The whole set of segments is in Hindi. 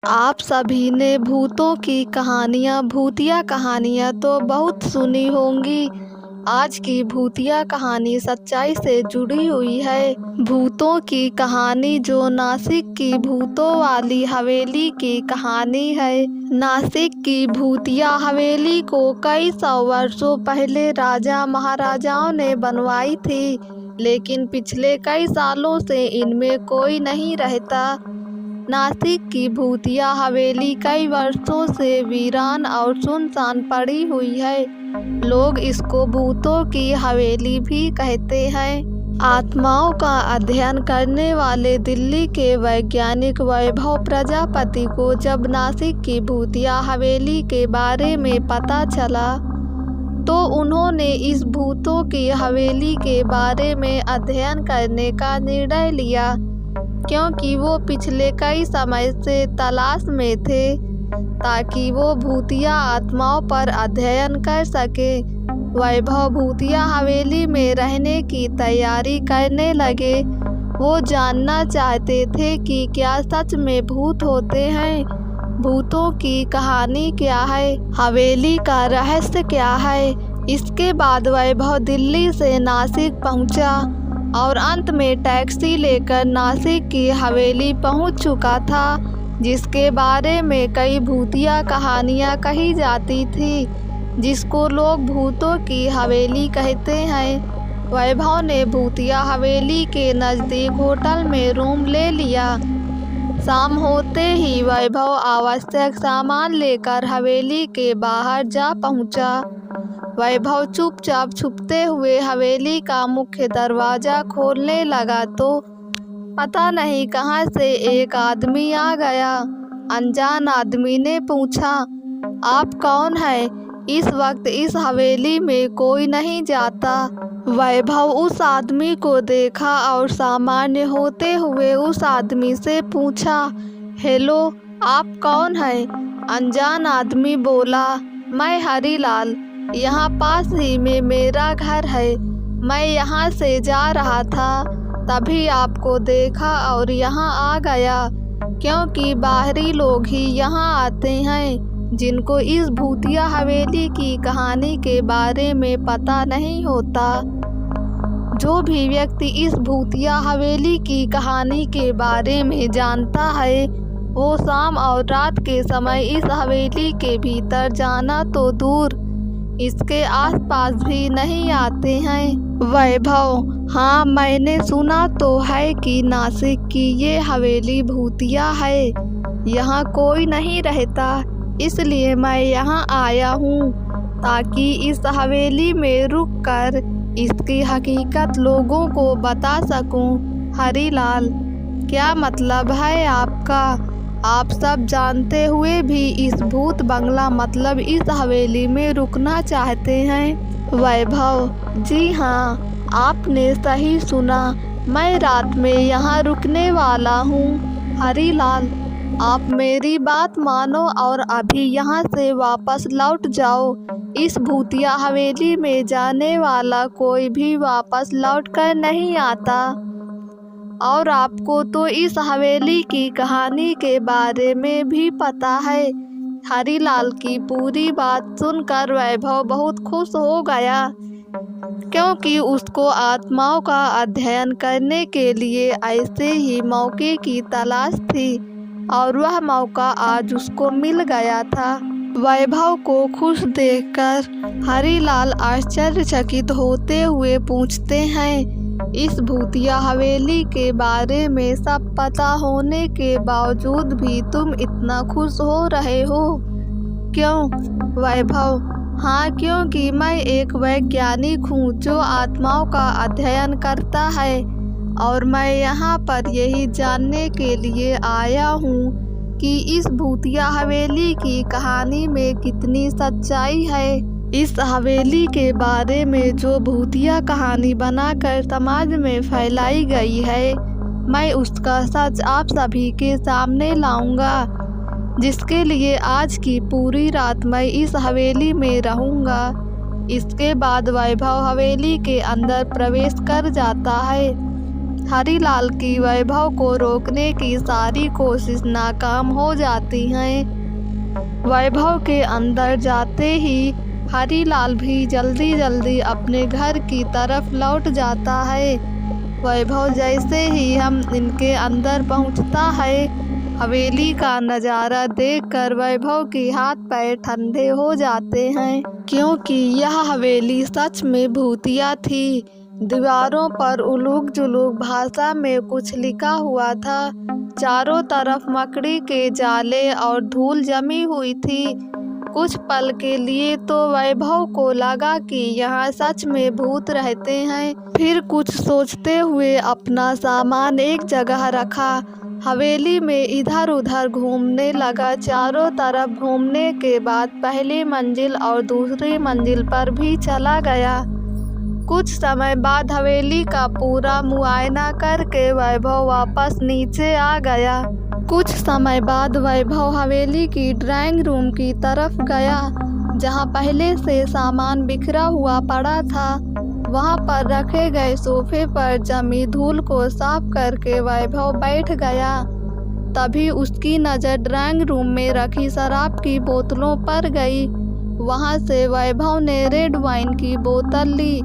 आप सभी ने भूतों की कहानियाँ भूतिया कहानियाँ तो बहुत सुनी होंगी। आज की भूतिया कहानी सच्चाई से जुड़ी हुई है। भूतों की कहानी जो नासिक की भूतों वाली हवेली की कहानी है। नासिक की भूतिया हवेली को कई सौ वर्षों पहले राजा महाराजाओं ने बनवाई थी, लेकिन पिछले कई सालों से इनमें कोई नहीं रहता। नासिक की भूतिया हवेली कई वर्षों से वीरान और सुनसान पड़ी हुई है। लोग इसको भूतों की हवेली भी कहते हैं। आत्माओं का अध्ययन करने वाले दिल्ली के वैज्ञानिक वैभव प्रजापति को जब नासिक की भूतिया हवेली के बारे में पता चला, तो उन्होंने इस भूतों की हवेली के बारे में अध्ययन करने का निर्णय लिया, क्योंकि वो पिछले कई समय से तलाश में थे ताकि वो भूतिया आत्माओं पर अध्ययन कर सके। वैभव भूतिया हवेली में रहने की तैयारी करने लगे। वो जानना चाहते थे कि क्या सच में भूत होते हैं, भूतों की कहानी क्या है, हवेली का रहस्य क्या है। इसके बाद वैभव दिल्ली से नासिक पहुंचा और अंत में टैक्सी लेकर नासिक की हवेली पहुंच चुका था, जिसके बारे में कई भूतिया कहानियां कही जाती थी, जिसको लोग भूतों की हवेली कहते हैं। वैभव ने भूतिया हवेली के नज़दीक होटल में रूम ले लिया। शाम होते ही वैभव आवश्यक सामान लेकर हवेली के बाहर जा पहुंचा। वैभव चुपचाप छुपते हुए हवेली का मुख्य दरवाज़ा खोलने लगा तो पता नहीं कहां से एक आदमी आ गया। अनजान आदमी ने पूछा, आप कौन हैं? इस वक्त इस हवेली में कोई नहीं जाता। वैभव उस आदमी को देखा और सामान्य होते हुए उस आदमी से पूछा, हेलो, आप कौन हैं? अनजान आदमी बोला, मैं हरीलाल, यहाँ पास ही में मेरा घर है। मैं यहाँ से जा रहा था, तभी आपको देखा और यहाँ आ गया, क्योंकि बाहरी लोग ही यहाँ आते हैं जिनको इस भूतिया हवेली की कहानी के बारे में पता नहीं होता। जो भी व्यक्ति इस भूतिया हवेली की कहानी के बारे में जानता है, वो शाम और रात के समय इस हवेली के भीतर जाना तो दूर, इसके आसपास भी नहीं आते हैं। वैभव, हाँ, मैंने सुना तो है कि नासिक की ये हवेली भूतिया है। यहाँ कोई नहीं रहता, इसलिए मैं यहाँ आया हूँ ताकि इस हवेली में रुककर इसकी हकीकत लोगों को बता सकूँ। हरीलाल, क्या मतलब है आपका? आप सब जानते हुए भी इस भूत बंगला मतलब इस हवेली में रुकना चाहते हैं? वैभव, जी हाँ, आपने सही सुना, मैं रात में यहाँ रुकने वाला हूँ। हरीलाल, आप मेरी बात मानो और अभी यहाँ से वापस लौट जाओ। इस भूतिया हवेली में जाने वाला कोई भी वापस लौट कर नहीं आता, और आपको तो इस हवेली की कहानी के बारे में भी पता है। हरीलाल की पूरी बात सुनकर वैभव बहुत खुश हो गया, क्योंकि उसको आत्माओं का अध्ययन करने के लिए ऐसे ही मौके की तलाश थी, और वह मौका आज उसको मिल गया था। वैभव को खुश देखकर हरीलाल आश्चर्यचकित होते हुए पूछते हैं, इस भूतिया हवेली के बारे में सब पता होने के बावजूद भी तुम इतना खुश हो रहे हो, क्यों? वैभव, हाँ, क्योंकि मैं एक वैज्ञानिक हूँ जो आत्माओं का अध्ययन करता है, और मैं यहाँ पर यही जानने के लिए आया हूँ कि इस भूतिया हवेली की कहानी में कितनी सच्चाई है। इस हवेली के बारे में जो भूतिया कहानी बनाकर समाज में फैलाई गई है, मैं उसका सच आप सभी के सामने लाऊंगा, जिसके लिए आज की पूरी रात मैं इस हवेली में रहूंगा। इसके बाद वैभव हवेली के अंदर प्रवेश कर जाता है। हरिलाल की वैभव को रोकने की सारी कोशिश नाकाम हो जाती है। वैभव के अंदर जाते ही हरिलाल भी जल्दी जल्दी अपने घर की तरफ लौट जाता है। वैभव जैसे ही हम इनके अंदर पहुंचता है, हवेली का नज़ारा देखकर वैभव के हाथ पैर ठंडे हो जाते हैं, क्योंकि यह हवेली सच में भूतिया थी। दीवारों पर उलूक जुलूक भाषा में कुछ लिखा हुआ था। चारों तरफ मकड़ी के जाले और धूल जमी हुई थी। कुछ पल के लिए तो वैभव को लगा कि यहाँ सच में भूत रहते हैं। फिर कुछ सोचते हुए अपना सामान एक जगह रखा, हवेली में इधर उधर घूमने लगा। चारों तरफ घूमने के बाद पहली मंजिल और दूसरी मंजिल पर भी चला गया। कुछ समय बाद हवेली का पूरा मुआयना करके वैभव वापस नीचे आ गया। कुछ समय बाद वैभव हवेली की ड्राइंग रूम की तरफ गया, जहां पहले से सामान बिखरा हुआ पड़ा था। वहां पर रखे गए सोफे पर जमी धूल को साफ करके वैभव बैठ गया। तभी उसकी नज़र ड्राइंग रूम में रखी शराब की बोतलों पर गई। वहां से वैभव ने रेड वाइन की बोतल ली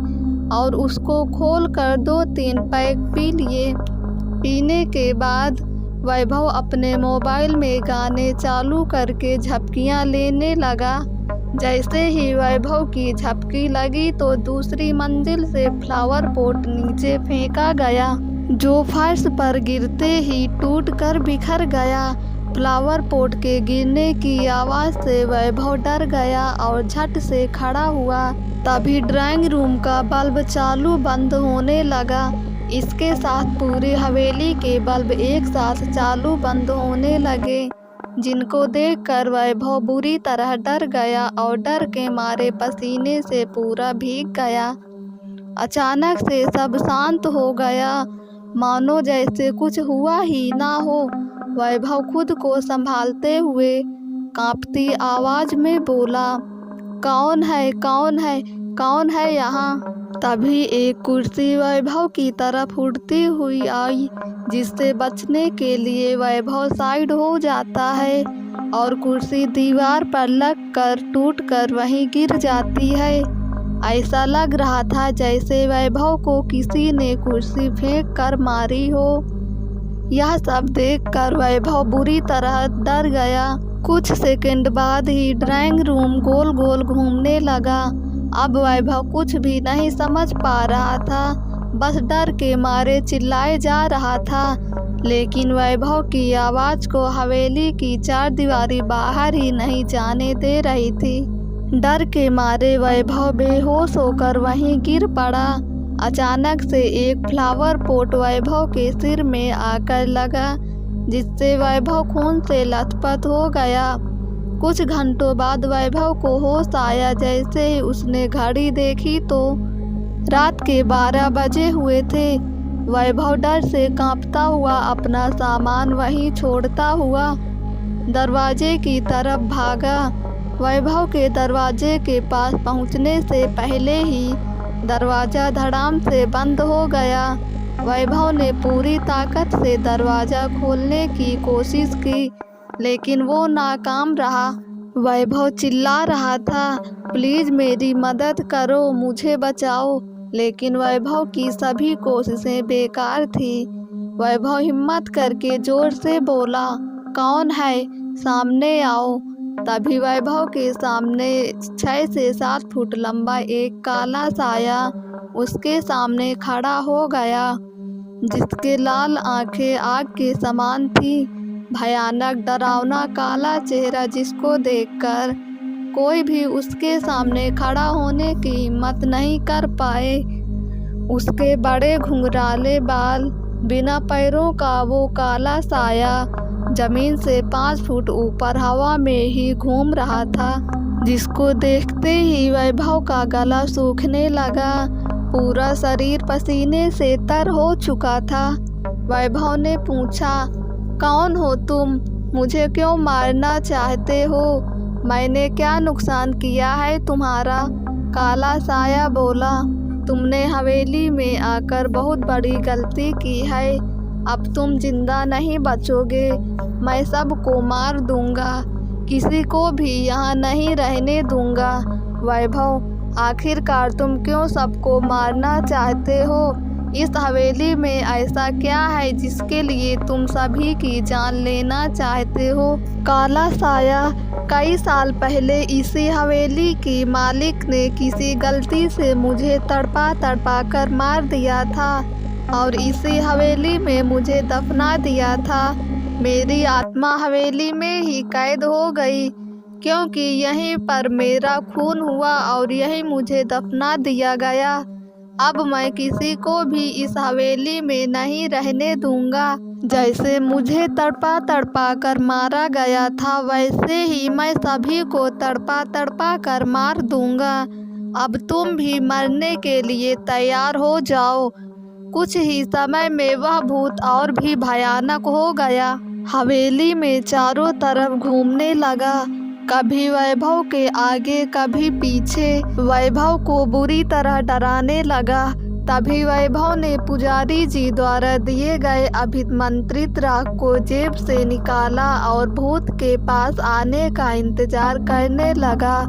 और उसको खोलकर 2-3 पैक पी लिए। पीने के बाद वैभव अपने मोबाइल में गाने चालू करके झपकियां लेने लगा। जैसे ही वैभव की झपकी लगी तो दूसरी मंजिल से फ्लावर पॉट नीचे फेंका गया, जो फर्श पर गिरते ही टूटकर बिखर गया। फ्लावर पॉट के गिरने की आवाज़ से वैभव डर गया और झट से खड़ा हुआ। तभी ड्राइंग रूम का बल्ब चालू बंद होने लगा। इसके साथ पूरी हवेली के बल्ब एक साथ चालू बंद होने लगे, जिनको देखकर वैभव बुरी तरह डर गया और डर के मारे पसीने से पूरा भीग गया। अचानक से सब शांत हो गया, मानो जैसे कुछ हुआ ही ना हो। वैभव खुद को संभालते हुए कांपती आवाज में बोला, कौन है, कौन है, कौन है यहाँ? तभी एक कुर्सी वैभव की तरफ उड़ती हुई आई, जिससे बचने के लिए वैभव साइड हो जाता है और कुर्सी दीवार पर लगकर टूटकर वहीं गिर जाती है। ऐसा लग रहा था जैसे वैभव को किसी ने कुर्सी फेंक कर मारी हो। यह सब देखकर वैभव बुरी तरह डर गया। कुछ सेकंड बाद ही ड्राइंग रूम गोल गोल घूमने लगा। अब वैभव कुछ भी नहीं समझ पा रहा था, बस डर के मारे चिल्लाए जा रहा था। लेकिन वैभव की आवाज़ को हवेली की चारदीवारी बाहर ही नहीं जाने दे रही थी। डर के मारे वैभव बेहोश होकर वहीं गिर पड़ा। अचानक से एक फ्लावर पॉट वैभव के सिर में आकर लगा, जिससे वैभव खून से लथपथ हो गया। कुछ घंटों बाद वैभव को होश आया। जैसे ही उसने घड़ी देखी तो रात के 12 बजे हुए थे। वैभव डर से कांपता हुआ अपना सामान वहीं छोड़ता हुआ दरवाजे की तरफ भागा। वैभव के दरवाजे के पास पहुंचने से पहले ही दरवाज़ा धड़ाम से बंद हो गया। वैभव ने पूरी ताकत से दरवाज़ा खोलने की कोशिश की, लेकिन वो नाकाम रहा। वैभव चिल्ला रहा था, प्लीज़ मेरी मदद करो, मुझे बचाओ। लेकिन वैभव की सभी कोशिशें बेकार थी। वैभव हिम्मत करके ज़ोर से बोला, कौन है, सामने आओ। तभी वैभव के सामने 6 से 7 फुट लंबा एक काला साया उसके सामने खड़ा हो गया, जिसके लाल आंखें आग के समान थी। भयानक डरावना काला चेहरा जिसको देखकर कोई भी उसके सामने खड़ा होने की हिम्मत नहीं कर पाए। उसके बड़े घुंघराले बाल, बिना पैरों का वो काला साया जमीन से 5 फुट ऊपर हवा में ही घूम रहा था, जिसको देखते ही वैभव का गला सूखने लगा। पूरा शरीर पसीने से तर हो चुका था। वैभव ने पूछा, कौन हो तुम? मुझे क्यों मारना चाहते हो? मैंने क्या नुकसान किया है तुम्हारा? काला साया बोला, तुमने हवेली में आकर बहुत बड़ी गलती की है। अब तुम जिंदा नहीं बचोगे। मैं सबको मार दूंगा, किसी को भी यहाँ नहीं रहने दूंगा। वैभव, आखिरकार तुम क्यों सबको मारना चाहते हो? इस हवेली में ऐसा क्या है जिसके लिए तुम सभी की जान लेना चाहते हो? काला साया, कई साल पहले इसी हवेली की मालिक ने किसी गलती से मुझे तड़पा कर मार दिया था और इसी हवेली में मुझे दफना दिया था। मेरी आत्मा हवेली में ही कैद हो गई, क्योंकि यहीं पर मेरा खून हुआ और यहीं मुझे दफना दिया गया। अब मैं किसी को भी इस हवेली में नहीं रहने दूंगा। जैसे मुझे तड़पा कर मारा गया था, वैसे ही मैं सभी को तड़पा कर मार दूंगा। अब तुम भी मरने के लिए तैयार हो जाओ। कुछ ही समय में वह भूत और भी भयानक हो गया। हवेली में चारों तरफ घूमने लगा, कभी वैभव के आगे कभी पीछे। वैभव को बुरी तरह डराने लगा। तभी वैभव ने पुजारी जी द्वारा दिए गए अभिमंत्रित राख को जेब से निकाला और भूत के पास आने का इंतजार करने लगा।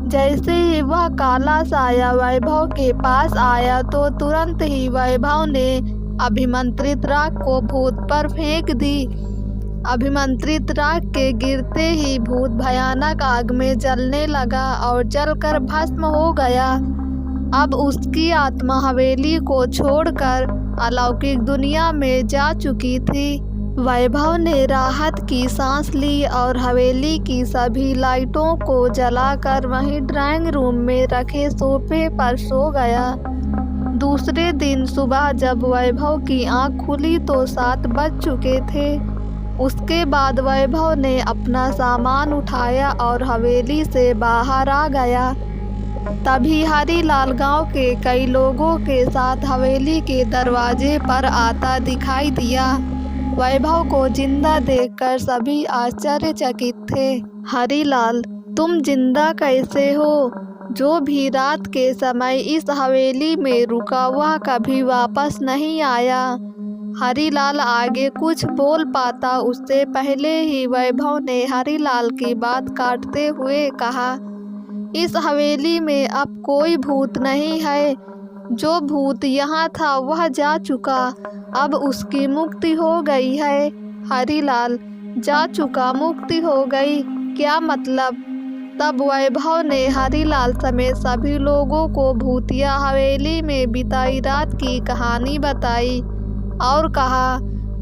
जैसे ही वह काला साया वैभव के पास आया तो तुरंत ही वैभव ने अभिमंत्रित राख को भूत पर फेंक दी। अभिमंत्रित राख के गिरते ही भूत भयानक आग में जलने लगा और जलकर भस्म हो गया। अब उसकी आत्मा हवेली को छोड़कर अलौकिक दुनिया में जा चुकी थी। वैभव ने राहत की सांस ली और हवेली की सभी लाइटों को जलाकर वहीं ड्राइंग रूम में रखे सोफे पर सो गया। दूसरे दिन सुबह जब वैभव की आंख खुली तो 7 बज चुके थे। उसके बाद वैभव ने अपना सामान उठाया और हवेली से बाहर आ गया। तभी हरिलाल गांव के कई लोगों के साथ हवेली के दरवाजे पर आता दिखाई दिया। वैभव को जिंदा देखकर सभी आश्चर्यचकित थे। हरिलाल, तुम जिंदा कैसे हो? जो भी रात के समय इस हवेली में रुका वह कभी वापस नहीं आया। हरिलाल आगे कुछ बोल पाता उससे पहले ही वैभव ने हरिलाल की बात काटते हुए कहा, इस हवेली में अब कोई भूत नहीं है। जो भूत यहाँ था वह जा चुका, अब उसकी मुक्ति हो गई है। हरिलाल, जा चुका, मुक्ति हो गई, क्या मतलब? तब वैभव ने हरिलाल समेत सभी लोगों को भूतिया हवेली में बिताई रात की कहानी बताई और कहा,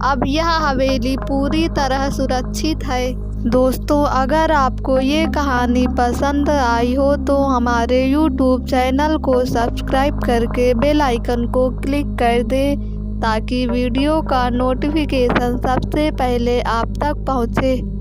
अब यह हवेली पूरी तरह सुरक्षित है। दोस्तों, अगर आपको ये कहानी पसंद आई हो तो हमारे YouTube चैनल को सब्सक्राइब करके बेल आइकन को क्लिक कर दें ताकि वीडियो का नोटिफिकेशन सबसे पहले आप तक पहुँचे।